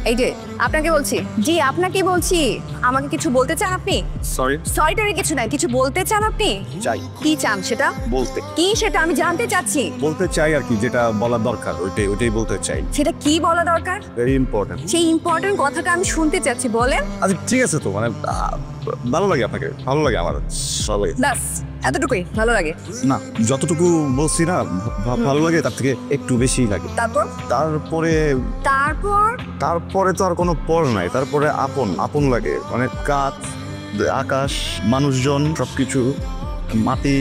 এই যে আপনাকে বলছি, জি আপনাকে বলছি, আমাকে কিছু বলতে চান আপনি? সরিটারে কিছু নাই, কিছু বলতে চান আপনি? চাই। কি চান সেটা বলতে। কি সেটা আমি জানতে চাচ্ছি। বলতে চাই আর কি, যেটা বলা দরকার ওইটাই বলতে চাই। সেটা কি বলা দরকার? Very important. সেই ইম্পর্টেন্ট কথাটা আমি শুনতে চাচ্ছি, বলেন। আচ্ছা ঠিক আছে তো, মানে ভালো লাগে আপনাকে, ভালো লাগে আমার সবাই। ব্যাস এতটুকুই ভালো লাগে? না, যতটুকু বলছি না ভালো লাগে, তার থেকে একটু বেশি লাগে। তারপর তারপরে তারপর তারপরে তো আর কোনো পর নাই, তারপরে আপন লাগে, মানে গাছ, আকাশ, মানুষজন, সবকিছু, মাটি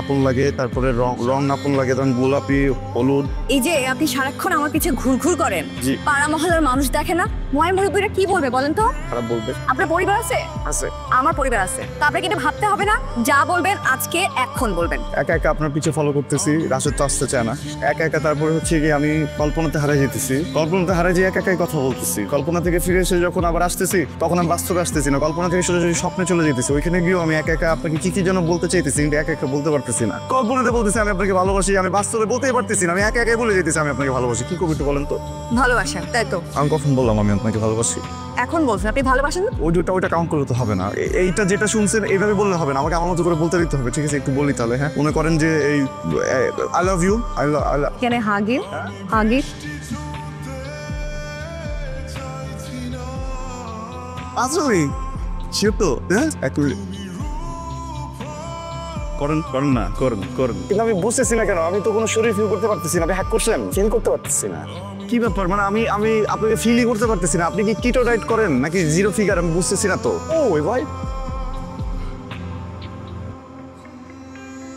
আপন লাগে, তারপরে রং আপন লাগে, তখন গোলাপি, হলুদ। এই যে আপনি সারাক্ষণ আমার পিছে ঘুরঘুর করেন, জি। পাড়া মহল্লার মানুষ দেখে না, ময় মুরব্বীরা কি বলবে বলেন তো? খারাপ বলবে। আপনার পরিবার আছে? আছে। আমার পরিবার আছে, তো আপনাকে এটা ভাবতে হবে না, যা বলবেন আজকে এখন বলবেন। একা একা আপনার পিছে ফলো করতেছি, রাশেদ তো আসতে চায় না, একা একা। তারপরে হচ্ছে কি, আমি কল্পনাতে হারিয়ে যেতেছি, কল্পনাতে হারিয়ে যেয়ে একা একাই কথা বলতেছি। কল্পনা থেকে ফিরে এসে যখন আবার আসতেছি, তখন আমি বাস্তবে আসতেছি না, কল্পনা থেকে সোজাসুজি স্বপ্নে চলে যেতেছি। ওইখানে গিয়েও আমি একা একা আপনাকে কি যেন বলতে চাইতেছি, কিন্তু একা একা বলতে পারতেছি না। কল্পনাতে বলতেছি আমি আপনাকে ভালোবাসি, আমি বাস্তবে বলতেই পারতেছি না, আমি একা একাই বলে যেতেছি আমি আপনাকে ভালোবাসি। কি করবো একটু বলেন তো? ভালোবাসেন তাই তো? আমি কখন বললাম আমি আপনাকে ভালোবাসি? এখন বলছেন আপনি ভালোবাসেন। ওইটা কাউন্ট করলে তো হবে না, এইটা যেটা শুনছেন এইভাবে বললে হবে না, আমাকে আমার মতো করে বলতে দিতে হবে। ঠিক আছে, একটু বলি তাহলে। হ্যাঁ, মনে করেন যে এই আই লাভ ইউ, কেন হাগি হাগি আসলে সে তো হ্যাঁ করেন না, করেন। কিন্তু আমি বুঝতেছি না কেন, আমি তো কোনো শরীর ফিল করতে পারতেছি না। আপনি হ্যাক করছেন, ফিল করতে পারতেছি না। কি ব্যাপার, মানে আমি আপনাকে ফিলই করতে পারতেছি না। আপনি কি কিটো ডায়েট করেন নাকি জিরো ফিগার, আমি বুঝতেছি না তো। ও ভাই,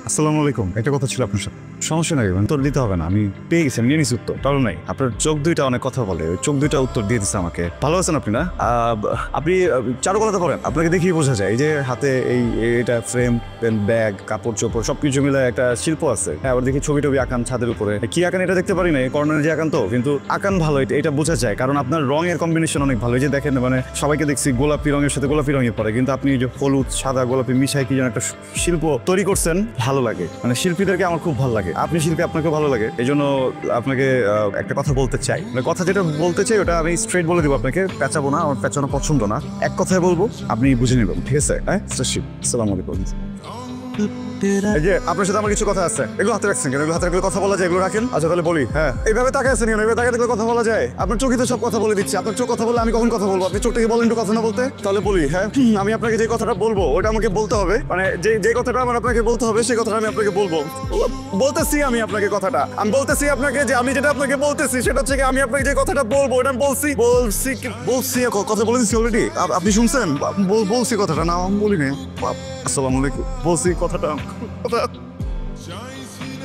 আসসালামু আলাইকুম। একটা কথা ছিল আপনার সাথে। সমস্যা নাই, উত্তর দিতে হবে না, আমি পেয়ে গেছি, আমি নিয়ে নিছি উত্তর, কারণ নাই। আপনার চোখ দুইটা অনেক কথা বলে, ওই চোখ দুইটা উত্তর দিয়ে দিচ্ছে আমাকে। ভালো আছেন আপনি না? আপনি চারুকলাতে করেন, আপনাকে দেখেই বোঝা যায়। এই যে হাতে এটা ফ্রেম, পেন, ব্যাগ, কাপড় চোপড় সবকিছু মিলে একটা শিল্প আছে। হ্যাঁ, আবার দেখি ছবি টবি আঁকান ছাদের উপরে। কি আঁকান এটা দেখতে পারি না, এই কর্নারে যে আঁকান, তো কিন্তু আঁকান ভালো, এটা বোঝা যায়, কারণ আপনার রঙের কম্বিনেশন অনেক ভালো। এই যে দেখেন, মানে সবাইকে দেখছি গোলাপি রঙের সাথে গোলাপি রঙের পরে, কিন্তু আপনি যে হলুদ, সাদা, গোলাপি মিশাই কি যেন একটা শিল্প তৈরি করছেন, ভালো লাগে। মানে শিল্পীদেরকে আমার খুব ভালো লাগে, আপনি শিল্পী, আপনাকে ভালো লাগে। এই জন্য আপনাকে একটা কথা বলতে চাই, মানে কথা যেটা বলতে চাই ওটা আমি স্ট্রেট বলে দিব আপনাকে, পেঁচাবো না, আমার পেঁচানো পছন্দ না। এক কথায় বলবো, আপনি বুঝে নেবেন, ঠিক আছে? হ্যাঁ, আসসালামু আলাইকুম। এই যে আপনার সাথে আমার কিছু কথা আছে, এগুলো হাতে রাখছেন কেন? এগুলো হাতে রাখলে কথা বলা যায়, এগুলো রাখেন। আচ্ছা তাহলে বলি। হ্যাঁ, এইভাবে তাকায় আছেন কেন? এইভাবে তাকায় থাকলে কথা বলা যায়? আপনার চোখে তো সব কথা বলে দিচ্ছে, আপনার চোখ কথা বলে আমি কখন কথা বলবো? আপনি চোখ থেকে বলেন একটু কথা না বলতে। তাহলে বলি। হ্যাঁ, আমি আপনাকে যে কথাটা বলবো ওটা আমাকে বলতে হবে, মানে যে কথাটা আমার আপনাকে বলতে হবে সেই কথাটা আমি আপনাকে বলবো। বলতেছি আমি আপনাকে কথাটা, আমি বলতেছি আপনাকে যে আমি যেটা আপনাকে বলতেছি সেটা হচ্ছে আমি আপনাকে যে কথাটা বলবো ওটা আমি বলছি কথা বলে দিচ্ছি অলরেডি। আপনি শুনছেন? বলছি কথাটা, না আমি বলিনি। আসসালামু আলাইকুম, বলছি কথাটা।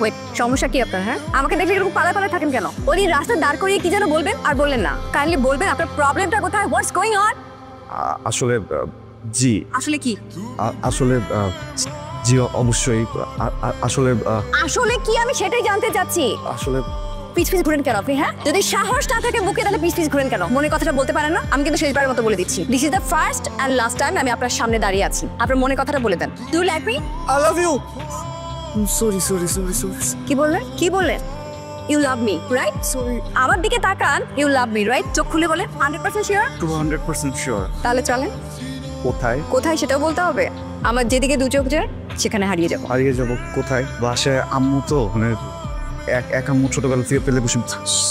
ওয়েট, সমস্যা কি আপনার? হ্যাঁ, আমাকে দেখলে এরকম পালা থাকেন কেন? ওই রাস্তা দাঁড় করিয়ে কি যেন বলবেন আর বললেন না। কাইন্ডলি বলবেন আপনার প্রবলেমটা কোথায়, হোয়াটস গোয়িং অন? আসলে জি, আসলে কি? আসলে জি অবশ্যই। আসলে কি আমি সেটাই জানতে চাচ্ছি। আসলে পিছ ঘুরেন কেন আপনি? হ্যাঁ, যদি সাহস না থাকে বুকে, তাহলে পিছ ঘুরেন কেন? মনে কথাটা বলতে পারেন না? আমি কিন্তু শেষবারের মতো বলে দিচ্ছি, this is the first and last time আমি আপনার সামনে দাঁড়িয়ে আছি। আপনার মনে কথাটা বলে দেন। Do you like me? I love you. Sorry. কি বললেন? You love me, right? Sorry. আমার দিকে তাকান, ইউ লাভ মি, রাইট? চোখ খুলে বলেন 100% শিওর? 200% শিওর। তাহলে চলেন। কোথায় সেটাও বলতে হবে। আমার যেদিকে দু চোখ যায় সেখানে হারিয়ে যাবো। কোথায়? বাসায় আম্মু তো, মানে এক আম্মু ছোটবেলা থেকে ফেলে বসে,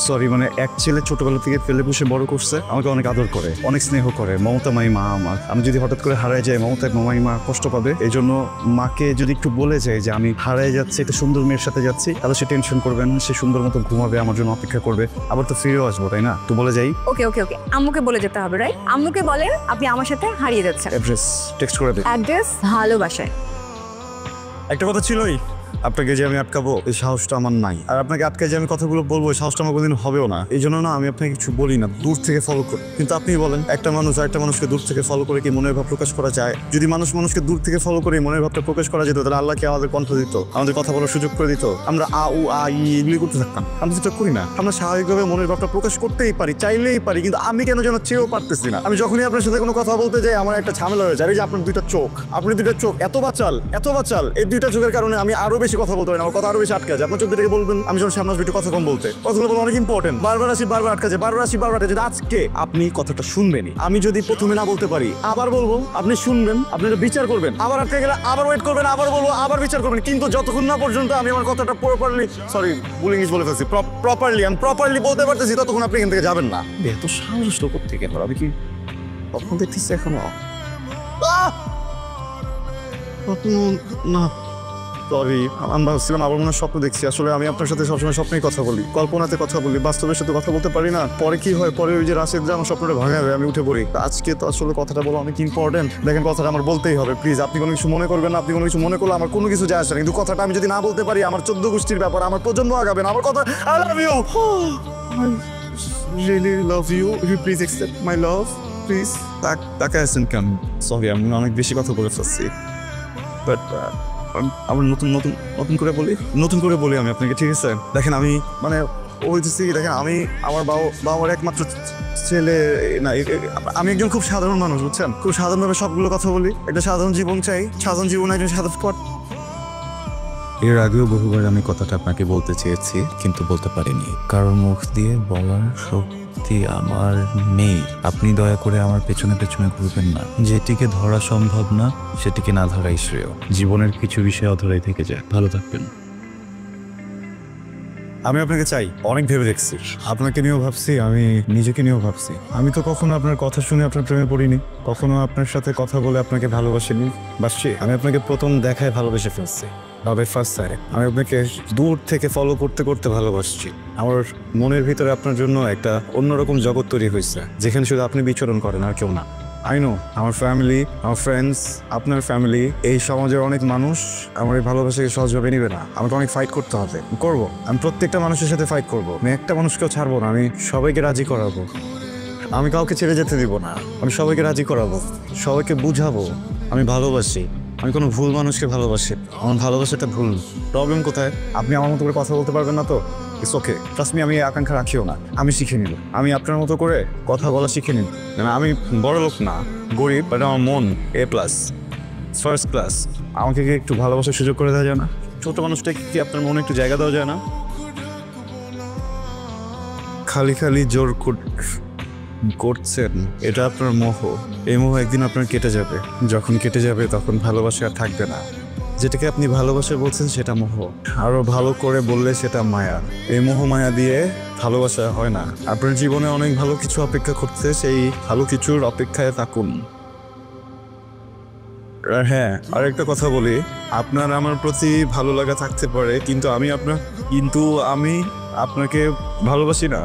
সরি, মানে এক ছেলে ছোটবেলা থেকে ফেলে বসে বড় করছে, আমাকে অনেক আদর করে, অনেক স্নেহ করে। মমতা মাইমা আমার, আমি যদি হঠাৎ করে হারায় যাই মমতা মাইমা কষ্ট পাবে। এই জন্য মাকে যদি একটু বলে যায় যে আমি হারায় যাচ্ছি, একটা সুন্দর মেয়ের সাথে যাচ্ছি, তাহলে সে টেনশন করবেন, সে সুন্দর মতো ঘুমাবে, আমার জন্য অপেক্ষা করবে, আবার তো ফিরেও আসবো, তাই না? তো বলে যাই। ওকে, আম্মুকে বলে যেতে হবে, রাইট? আম্মুকে বলেন আপনি আমার সাথে হারিয়ে যাচ্ছেন। অ্যাড্রেস টেক্সট করে দেন। অ্যাড্রেস ভালোবাসায়। একটা কথা ছিলই, আপনাকে যে আমি আটকাবো এই সাহসটা আমার নাই, আর আপনাকে আটকে যে আমি কথাগুলো বলবো এই সাহসটা আমার কোনোদিন হবেও না। এই জন্য না আমি আপনাকে কিছু বলি না, দূর থেকে ফলো করি। কিন্তু আপনি বলেন, একটা মানুষ আর একটা মানুষকে দূর থেকে ফলো করে কি মনের ভাব প্রকাশ করা যায়? যদি মানুষকে দূর থেকে ফলো করে মনের ভাবটা প্রকাশ করা যেত, তাহলে আল্লাহকে আমাদের কণ্ঠ দিত, আমাদের কথা বলার সুযোগ করে দিত, আমরা আ উ আ ই এগুলি করতে থাকতাম। আমরা যেটা করি না, আমরা স্বাভাবিকভাবে মনের ভাবটা প্রকাশ করতেই পারি, চাইলেই পারি, কিন্তু আমি কেন যেন চেয়েও পারতেছি না। আমি যখনই আপনার সাথে কোনো কথা বলতে যাই আমার একটা ঝামেলা হয়ে যায়। এই যে আপনার দুইটা চোখ এত বাচাল, এই দুইটা চোখের কারণে আমি আরো বেশি কথা বলতে পারি না, আমার কথা আরো বেশি আটকে যায়। আপনার চোখ থেকে বলবেন আমি যখন সামনে আসবো একটু কথা কম বলতে, কথাগুলো বলা অনেক ইম্পর্টেন্ট। বারবার আসি বারবার আটকে যায়, বারবার আসি বারবার আটকে যায়। আজকে আপনি কথাটা শুনবেনই। আমি যদি প্রথমে না বলতে পারি আবার বলবো, আপনি শুনবেন, আপনি এটা বিচার করবেন, আবার আটকে গেলে আবার ওয়েট করবেন, আবার বলবো, আবার বিচার করবেন। কিন্তু যতক্ষণ না পর্যন্ত আমি আমার কথাটা প্রপারলি, সরি ভুল ইংলিশ বলে ফেলছি, প্রপারলি বলতে পারতেছি, ততক্ষণ আপনি এখান থেকে যাবেন না। এত সাহস তো করতে গেল, আমি কি কখন দেখতেছি এখনো না, সরি আমি ভাবছিলাম আবার মনে হয় স্বপ্ন দেখছি। আসলে আমি আপনার সাথে সবসময় স্বপ্নেই কথা বলি, কল্পনাতে কথা বলি, বাস্তবের সাথে কথা বলতে পারি না। পরে কি হয়, পরে ওই যে রাশেদ যে আমার স্বপ্নটা ভাঙা হবে, আমি উঠে পড়ি। আজকে তো আসলে কথাটা বলা অনেক ইম্পর্টেন্ট। দেখেন কথাটা আমার বলতেই হবে, প্লিজ। আপনি কোনো কিছু মনে করবেন না, আপনি কোনো কিছু মনে করলে আমার কোনো কিছু যায় আসে না, কিন্তু কথাটা আমি যদি না বলতে পারি আমার 14 গোষ্ঠীর ব্যাপার, আমার প্রজন্ম আগাবে না। আমার কথা I love you, I really love you, you please accept my love please. তাকে আসেন কেন? সরি আমি অনেক বেশি কথা বলে ফেলছি, বাট আমার নতুন করে বলি আমি আপনাকে, ঠিক আছে? দেখেন আমি মানে বলতেছি, দেখেন আমি আমার বাবার একমাত্র ছেলে না, আমি একজন খুব সাধারণ মানুষ, বুঝছেন? খুব সাধারণভাবে সবগুলো কথা বলি, একটা সাধারণ জীবন চাই, সাধারণ জীবন একজন সাধারণ। এর আগেও বহুবার আমি কথাটা আপনাকে বলতে চেয়েছি, কিন্তু বলতে পারিনি, কারণ মুখ দিয়ে বলার শক্তি আমার নেই। আপনি দয়া করে আমার পেছনে পেছনে ঘুরবেন না। যেটিকে ধরা সম্ভব না সেটিকে না ধরাই শ্রেয়। জীবনের কিছু বিষয় অধরাই থেকে যায়। ভালো থাকবেন। আমি আপনাকে চাই, অনেক ভেবে দেখছি, আপনাকে নিয়েও ভাবছি, আমি নিজেকে নিয়েও ভাবছি। আমি তো কখনো আপনার কথা শুনে আপনার প্রেমে পড়িনি, কখনো আপনার সাথে কথা বলে আপনাকে ভালোবাসিনি। আমি আপনাকে প্রথম দেখায় ভালোবেসে ফেলছি, তবে ফার্স্ট সাইড। আমি আপনাকে দূর থেকে ফলো করতে করতে ভালোবাসছি। আমার মনের ভিতরে আপনার জন্য একটা অন্যরকম জগৎ তৈরি হয়েছে, যেখানে শুধু আপনি বিচরণ করেন আর কেউ না। আই নো আমার ফ্যামিলি, আমার ফ্রেন্ডস, আপনার ফ্যামিলি, এই সমাজের অনেক মানুষ আমার এই ভালোবাসাকে সহজভাবে নিবে না। আমাকে অনেক ফাইট করতে হবে, করবো। আমি প্রত্যেকটা মানুষের সাথে ফাইট করবো, আমি একটা মানুষকেও ছাড়বো না, আমি সবাইকে রাজি করাবো, আমি কাউকে ছেড়ে যেতে দিব না, আমি সবাইকে রাজি করাবো, সবাইকে বুঝাবো আমি ভালোবাসি, আমি কোনো ভুল মানুষকে ভালোবাসি, আমার ভালোবাসাটা ভুল। প্রবলেম কোথায়? আপনি আমার মতো করে কথা বলতে পারবেন না তো ইটস ওকে, ট্রাস্ট মি, আমি আকাঙ্ক্ষা রাখিও না, আমি শিখে নিব। আমি আপনার মতো করে কথা বলা শিখে নিব। আমি বড় লোক না, গরিব, বাট আমার মন A+, ফার্স্ট ক্লাস। আমাকে কি একটু ভালোবাসার সুযোগ করে দেওয়া যায় না? ছোট মানুষটাকে কি আপনার মনে একটু জায়গা দেওয়া যায় না? খালি জোর করছেন, এটা আপনার মোহ। এই মোহ একদিন আপনার কেটে যাবে, যখন কেটে যাবে তখন ভালোবাসা আর থাকবে না। যেটাকে আপনি ভালোবাসা বলছেন সেটা মোহ, আরো ভালো করে বললে সেটা মায়া। এই মোহ মায়া দিয়ে ভালোবাসা হয় না। আপনার জীবনে অনেক ভালো কিছু অপেক্ষা করছে, সেই ভালো কিছুর অপেক্ষায় থাকুন। হ্যাঁ, আরেকটা কথা বলি, আপনার আমার প্রতি ভালো লাগা থাকতে পারে, কিন্তু আমি আপনাকে ভালোবাসি না।